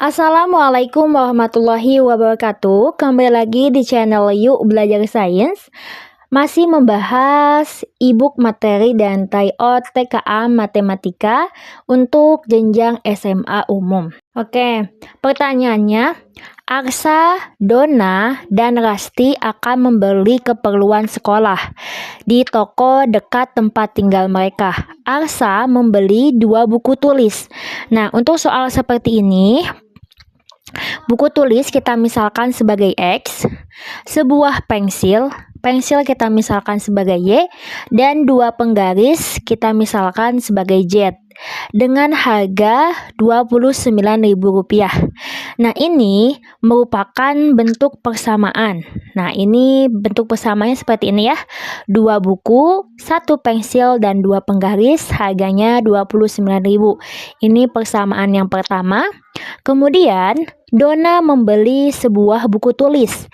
Assalamualaikum warahmatullahi wabarakatuh. Kembali lagi di channel Yuk Belajar Sains. Masih membahas e-book materi dan tryout TKA Matematika untuk jenjang SMA umum. Oke, pertanyaannya, Arsa, Dona, dan Rasti akan membeli keperluan sekolah di toko dekat tempat tinggal mereka. Arsa membeli 2 buku tulis. Nah, untuk soal seperti ini, buku tulis kita misalkan sebagai X, sebuah pensil kita misalkan sebagai Y, dan 2 penggaris kita misalkan sebagai Z dengan harga Rp29.000. Nah, ini merupakan bentuk persamaan. Nah, ini bentuk persamaannya seperti ini ya. 2 buku, 1 pensil, dan 2 penggaris, harganya Rp29.000. Ini persamaan yang pertama. Kemudian, Dona membeli sebuah buku tulis,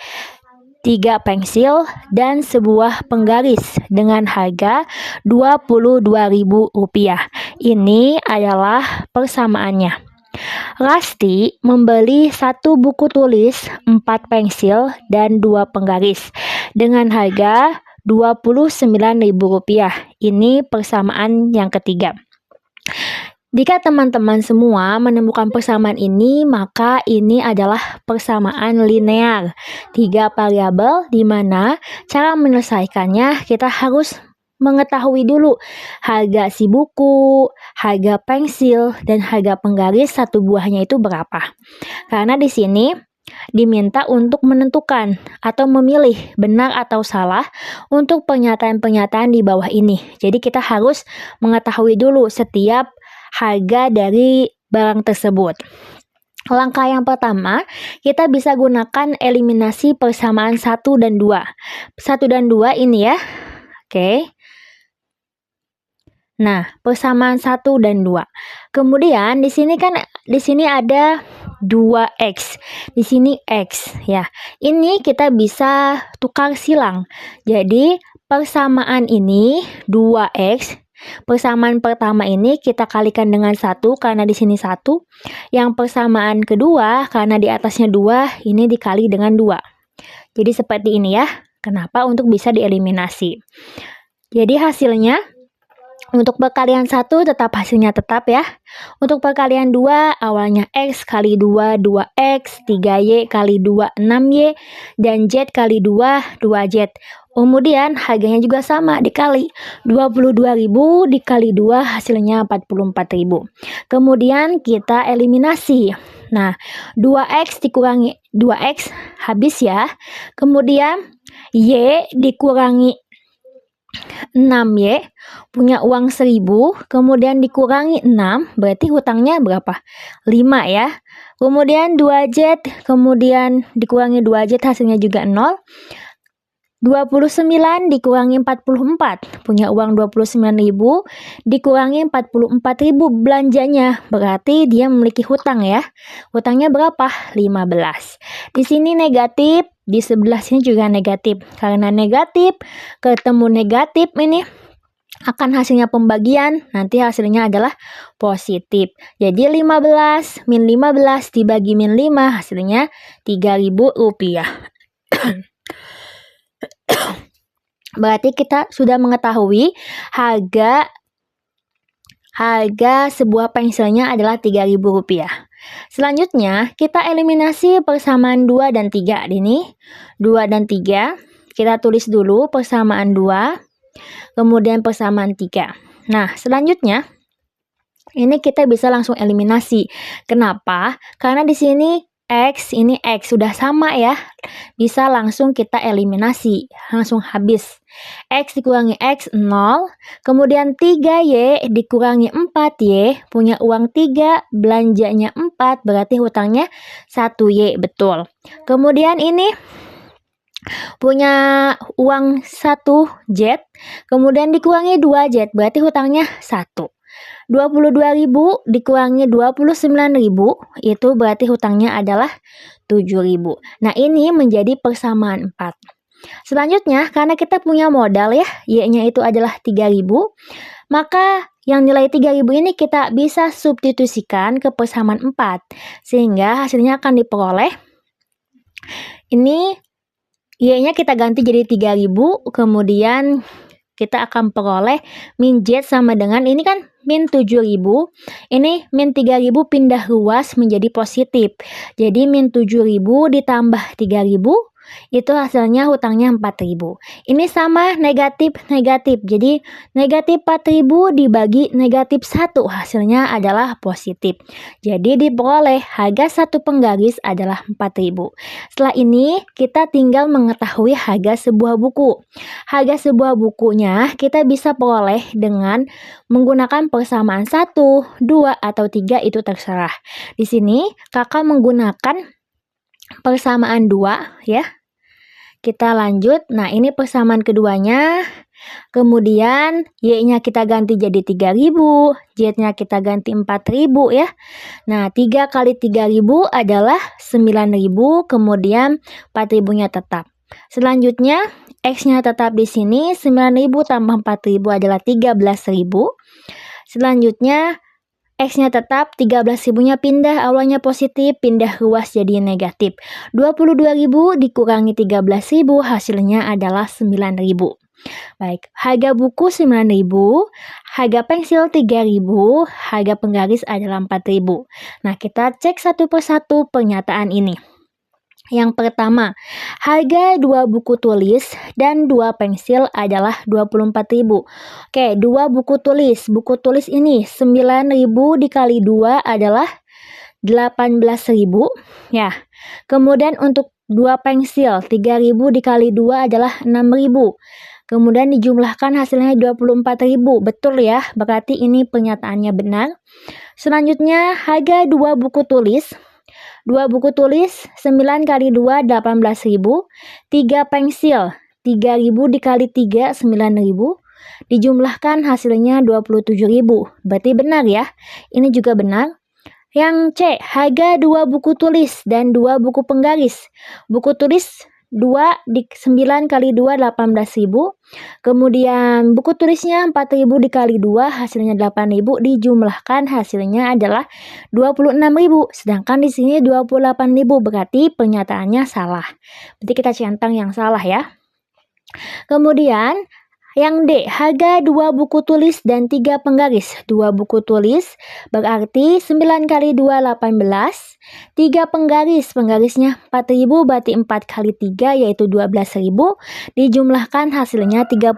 3 pensil, dan sebuah penggaris dengan harga Rp22.000. Ini adalah persamaannya. Rasti membeli 1 buku tulis, 4 pensil, dan 2 penggaris dengan harga Rp29.000. Ini persamaan yang ketiga. Jika teman-teman semua menemukan persamaan ini, maka ini adalah persamaan linear. 3 variabel di mana cara menyelesaikannya kita harus mengetahui dulu harga si buku, harga pensil, dan harga penggaris satu buahnya itu berapa. Karena di sini diminta untuk menentukan atau memilih benar atau salah untuk pernyataan-pernyataan di bawah ini. Jadi kita harus mengetahui dulu setiap harga dari barang tersebut. Langkah yang pertama, kita bisa gunakan eliminasi persamaan 1 dan 2. 1 dan 2 ini ya. Oke. Nah, persamaan 1 dan 2. Kemudian di sini ada 2x. Di sini x ya. Ini kita bisa tukar silang. Jadi, persamaan ini 2x. Persamaan pertama ini kita kalikan dengan 1 karena di sini 1. Yang persamaan kedua karena di atasnya 2, ini dikali dengan 2. Jadi seperti ini ya. Kenapa? Untuk bisa dieliminasi. Jadi hasilnya untuk perkalian 1 tetap hasilnya tetap ya. Untuk perkalian 2 awalnya X kali 2, 2X, 3Y kali 2, 6Y, dan Z kali 2, 2Z. Kemudian harganya juga sama, dikali 22.000 dikali 2 hasilnya 44.000. Kemudian kita eliminasi. Nah, 2X dikurangi 2X habis ya. Kemudian Y dikurangi 6Y punya uang 1.000, kemudian dikurangi 6, berarti hutangnya berapa? 5 ya. Kemudian 2Z, kemudian dikurangi 2Z hasilnya juga 0. 29 dikurangi 44, punya uang 29.000, dikurangi 44.000 belanjanya, berarti dia memiliki hutang ya. Hutangnya berapa? 15. Di sini negatif, di sebelah sini juga negatif. Karena negatif ketemu negatif ini akan hasilnya pembagian, nanti hasilnya adalah positif. Jadi 15 min 15 dibagi min 5 hasilnya Rp3.000. Berarti kita sudah mengetahui harga sebuah pensilnya adalah Rp3.000. Selanjutnya, kita eliminasi persamaan 2 dan 3. Ini 2 dan 3. Kita tulis dulu persamaan 2, kemudian persamaan 3. Nah, selanjutnya ini kita bisa langsung eliminasi. Kenapa? Karena di sini X, ini X sudah sama ya. Bisa langsung kita eliminasi, langsung habis. X dikurangi X 0, kemudian 3Y dikurangi 4Y, punya uang 3, belanjanya 4, berarti hutangnya 1Y, betul. Kemudian ini punya uang 1Z, kemudian dikurangi 2Z, berarti hutangnya 1. 22.000 dikurangi 29.000, itu berarti hutangnya adalah 7.000. Nah, ini menjadi persamaan 4. Selanjutnya, karena kita punya modal ya, Y-nya itu adalah 3.000, maka yang nilai 3.000 ini kita bisa substitusikan ke persamaan 4. Sehingga hasilnya akan diperoleh, ini Y-nya kita ganti jadi 3.000, kemudian kita akan peroleh min Z sama dengan, ini kan min 7.000, ini min 3.000 pindah ruas menjadi positif. Jadi min 7.000 ditambah 3.000, itu hasilnya hutangnya 4.000. Ini sama negatif-negatif. Jadi negatif 4.000 dibagi negatif 1, hasilnya adalah positif. Jadi diperoleh harga satu penggaris adalah 4.000. Setelah ini kita tinggal mengetahui harga sebuah buku. Harga sebuah bukunya kita bisa peroleh dengan menggunakan persamaan 1, 2, atau 3, itu terserah. Di sini kakak menggunakan persamaan 2 ya. Kita lanjut. Nah, ini persamaan keduanya. Kemudian Y-nya kita ganti jadi 3.000, Z-nya kita ganti 4.000 ya. Nah, 3 kali 3.000 adalah 9.000, kemudian 4.000-nya tetap. Selanjutnya X-nya tetap di sini, 9.000 tambah 4.000 adalah 13.000. Selanjutnya X-nya tetap, 13.000-nya pindah, awalnya positif, pindah ruas jadi negatif. 22.000 dikurangi 13.000, hasilnya adalah 9.000. Baik, harga buku 9.000, harga pensil 3.000, harga penggaris adalah 4.000. Nah, kita cek satu persatu pernyataan ini. Yang pertama, harga 2 buku tulis dan 2 pensil adalah 24.000. Oke, 2 buku tulis. Buku tulis ini 9.000 dikali 2 adalah 18.000 ya. Kemudian untuk 2 pensil, 3.000 dikali 2 adalah 6.000. Kemudian dijumlahkan hasilnya 24.000. Betul ya, berarti ini pernyataannya benar. Selanjutnya, harga 2 buku tulis. 2 buku tulis, 9 kali 2, 18.000. 3 pensil, 3.000 dikali 3, 9.000. Dijumlahkan hasilnya 27.000. Berarti benar ya. Ini juga benar. Yang C, harga 2 buku tulis dan 2 buku penggaris. Buku tulis 2 di 9 kali 2, 18.000. Kemudian buku tulisnya 4.000 dikali 2, hasilnya 8.000. Dijumlahkan hasilnya adalah 26.000. Sedangkan di sini 28.000. Berarti pernyataannya salah. Berarti kita centang yang salah ya. Kemudian yang D, harga 2 buku tulis dan 3 penggaris. 2 buku tulis berarti 9 kali 2, 18. 3 penggaris, penggarisnya 4.000, berarti 4 kali 3 yaitu 12.000. Dijumlahkan hasilnya 30.000.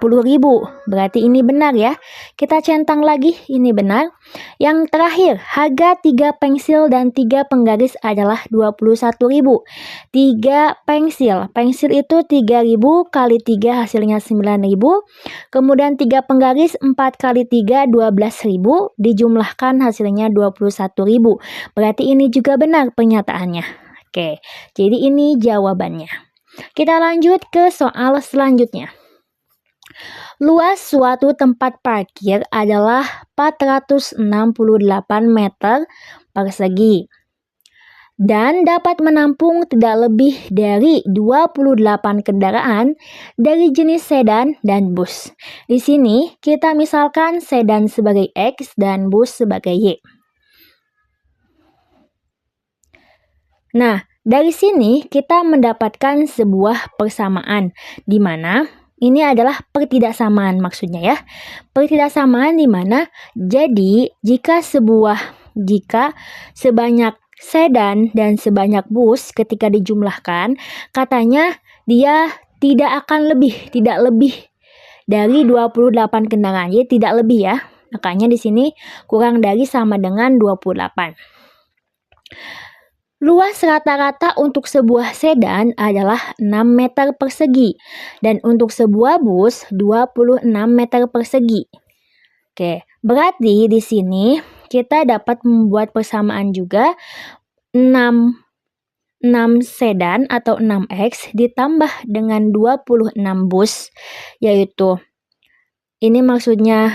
Berarti ini benar ya. Kita centang lagi, ini benar. Yang terakhir, harga 3 pensil dan 3 penggaris adalah 21.000. 3 pensil. Pensil itu 3.000 kali 3 hasilnya 9.000. Kemudian 3 penggaris, 4 kali 3, 12.000. Dijumlahkan hasilnya 21.000. Berarti ini juga benar pernyataannya. Oke, jadi ini jawabannya. Kita lanjut ke soal selanjutnya. Luas suatu tempat parkir adalah 468 meter persegi dan dapat menampung tidak lebih dari 28 kendaraan dari jenis sedan dan bus. Di sini kita misalkan sedan sebagai X dan bus sebagai Y. Nah, dari sini kita mendapatkan sebuah persamaan di mana ini adalah pertidaksamaan maksudnya ya. Pertidaksamaan di mana jadi jika sebanyak sedan dan sebanyak bus ketika dijumlahkan, katanya dia tidak lebih dari 28 kendaraan. Jadi tidak lebih ya. Makanya di sini kurang dari sama dengan 28. Luas rata-rata untuk sebuah sedan adalah 6 meter persegi dan untuk sebuah bus 26 meter persegi. Oke, berarti di sini kita dapat membuat persamaan juga 6 sedan atau 6X ditambah dengan 26 bus, yaitu ini maksudnya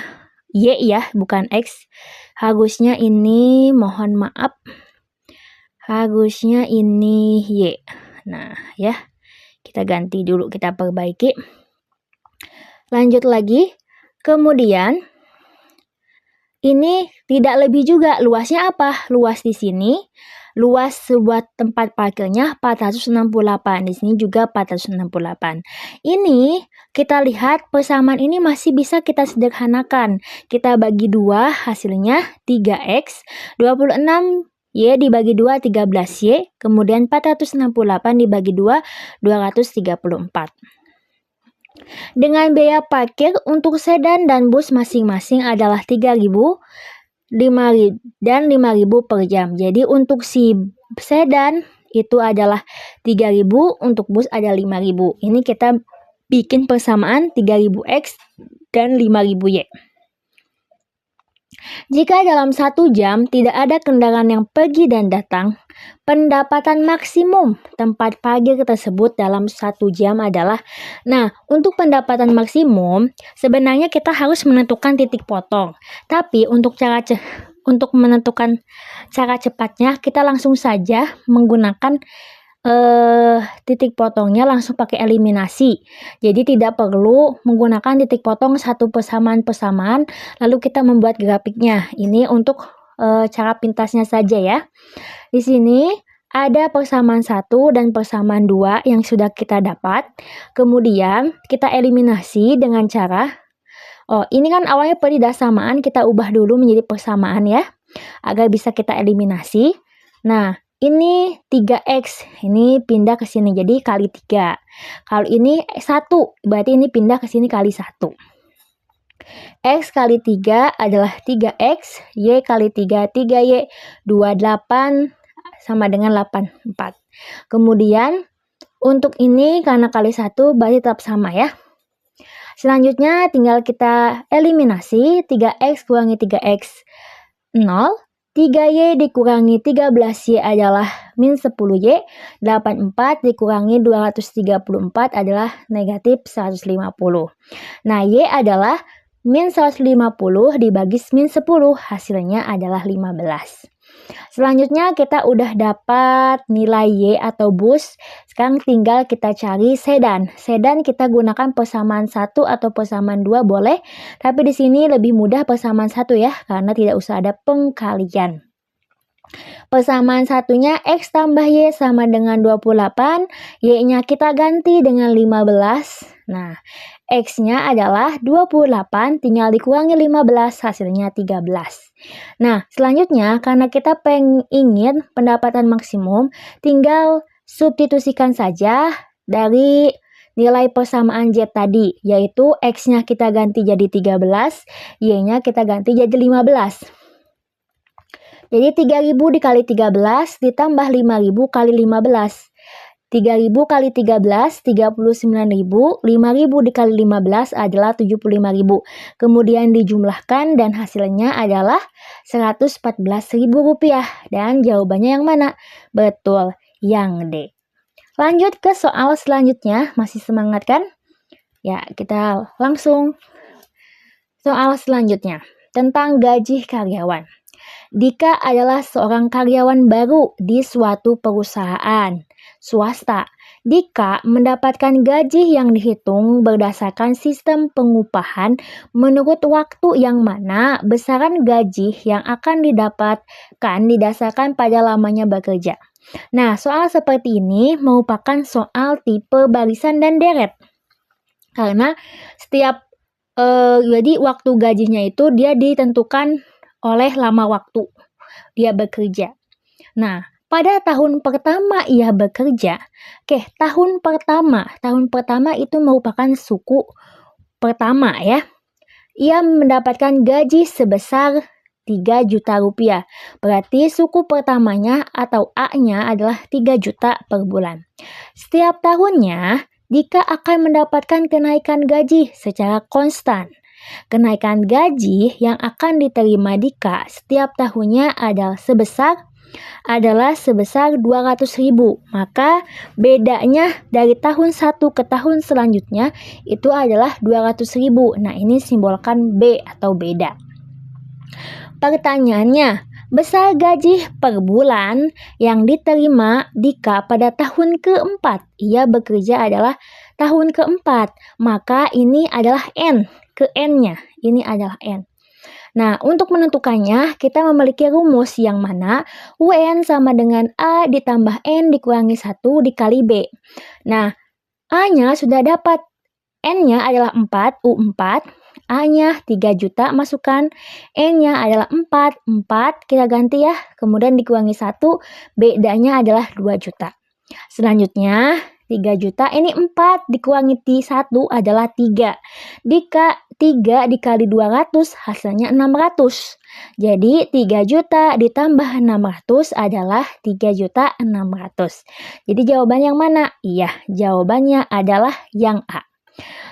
Y ya, bukan X. Harusnya ini, mohon maaf, harusnya ini Y. Nah ya, kita ganti dulu, kita perbaiki. Lanjut lagi, kemudian ini tidak lebih juga. Luasnya apa? Luas di sini, luas sebuah tempat parkirnya 468. Di sini juga 468. Ini kita lihat persamaan ini masih bisa kita sederhanakan. Kita bagi 2, hasilnya 3x. 26y dibagi 2, 13y. Kemudian 468 dibagi 2, 234. Dengan biaya parkir untuk sedan dan bus masing-masing adalah 3.000, 5.000 dan 5.000 per jam. Jadi untuk si sedan itu adalah 3.000, untuk bus ada 5.000. Ini kita bikin persamaan 3.000x dan 5.000y. Jika dalam 1 jam tidak ada kendaraan yang pergi dan datang, pendapatan maksimum tempat parkir tersebut dalam 1 jam adalah, nah, untuk pendapatan maksimum sebenarnya kita harus menentukan titik potong. Tapi untuk menentukan cara cepatnya, kita langsung saja menggunakan titik potongnya langsung pakai eliminasi. Jadi tidak perlu menggunakan titik potong satu persamaan lalu kita membuat grafiknya. Ini untuk cara pintasnya saja ya. Di sini ada persamaan 1 dan persamaan 2 yang sudah kita dapat. Kemudian kita eliminasi dengan cara, ini kan awalnya persamaan, kita ubah dulu menjadi persamaan ya, agar bisa kita eliminasi. Nah, ini 3x, ini pindah ke sini jadi kali 3. Kalau ini 1, berarti ini pindah ke sini kali 1. X kali 3 adalah 3x, Y kali 3, 3y, 28 sama dengan 84. Kemudian untuk ini karena kali 1 berarti tetap sama ya. Selanjutnya tinggal kita eliminasi, 3x kurangi 3x 0, 3y dikurangi 13y adalah min 10y, 84 dikurangi 234 adalah negatif 150. Nah, y adalah min 150 dibagi min 10, hasilnya adalah 15. Selanjutnya kita udah dapat nilai Y atau bus. Sekarang tinggal kita cari sedan. Sedan kita gunakan persamaan 1 atau persamaan 2 boleh. Tapi di sini lebih mudah persamaan 1 ya, karena tidak usah ada pengkalian. Persamaan satunya X tambah Y sama dengan 28. Y-nya kita ganti dengan 15. Nah, X-nya adalah 28, tinggal dikurangi 15, hasilnya 13. Nah, selanjutnya karena kita ingin pendapatan maksimum, tinggal substitusikan saja dari nilai persamaan Z tadi, yaitu X-nya kita ganti jadi 13, Y-nya kita ganti jadi 15. Jadi 3.000 dikali 13 ditambah 5.000 kali 15. 3.000 kali 13, 39.000, 5.000 dikali 15 adalah 75.000. Kemudian dijumlahkan dan hasilnya adalah Rp114.000. Dan jawabannya yang mana? Betul, yang D. Lanjut ke soal selanjutnya, masih semangat kan? Ya, kita langsung soal selanjutnya tentang gaji karyawan. Dika adalah seorang karyawan baru di suatu perusahaan swasta. Dika mendapatkan gaji yang dihitung berdasarkan sistem pengupahan menurut waktu yang mana besaran gaji yang akan didapatkan didasarkan pada lamanya bekerja. Nah, soal seperti ini merupakan soal tipe barisan dan deret. Karena setiap jadi waktu gajinya itu dia ditentukan oleh lama waktu dia bekerja. Nah, pada tahun pertama ia bekerja, tahun pertama itu merupakan suku pertama ya. Ia mendapatkan gaji sebesar 3 juta rupiah. Berarti suku pertamanya atau A-nya adalah 3 juta per bulan. Setiap tahunnya, Dika akan mendapatkan kenaikan gaji secara konstan. Kenaikan gaji yang akan diterima Dika setiap tahunnya adalah sebesar 200.000. Maka bedanya dari tahun 1 ke tahun selanjutnya itu adalah 200.000. Nah, ini simbolkan B atau beda. Pertanyaannya, besar gaji per bulan yang diterima Dika pada tahun keempat ia bekerja adalah tahun keempat. Maka ini adalah N, ke N-nya. Ini adalah N. Nah, untuk menentukannya, kita memiliki rumus yang mana UN sama dengan A ditambah N dikurangi 1 dikali B. Nah, A-nya sudah dapat. N-nya adalah 4, U4. A-nya 3 juta, masukkan. N-nya adalah 4, 4, kita ganti ya. Kemudian dikurangi 1, B-nya adalah 2 juta. Selanjutnya, 3 juta, ini 4 dikurangi 1 adalah 3. 3 dikali 200 hasilnya 600. Jadi 3 juta ditambah 600 adalah 3 juta 600. Jadi jawaban yang mana? Iya, jawabannya adalah yang A.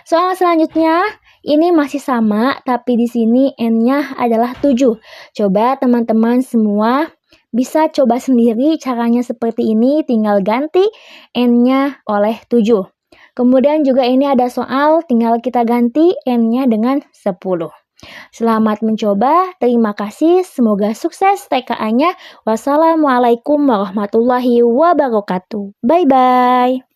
Soal selanjutnya, ini masih sama, tapi di sini N-nya adalah 7. Coba teman-teman semua bisa coba sendiri caranya seperti ini, tinggal ganti N-nya oleh 7. Kemudian juga ini ada soal, tinggal kita ganti N-nya dengan 10. Selamat mencoba, terima kasih, semoga sukses TKA-nya. Wassalamualaikum warahmatullahi wabarakatuh. Bye-bye.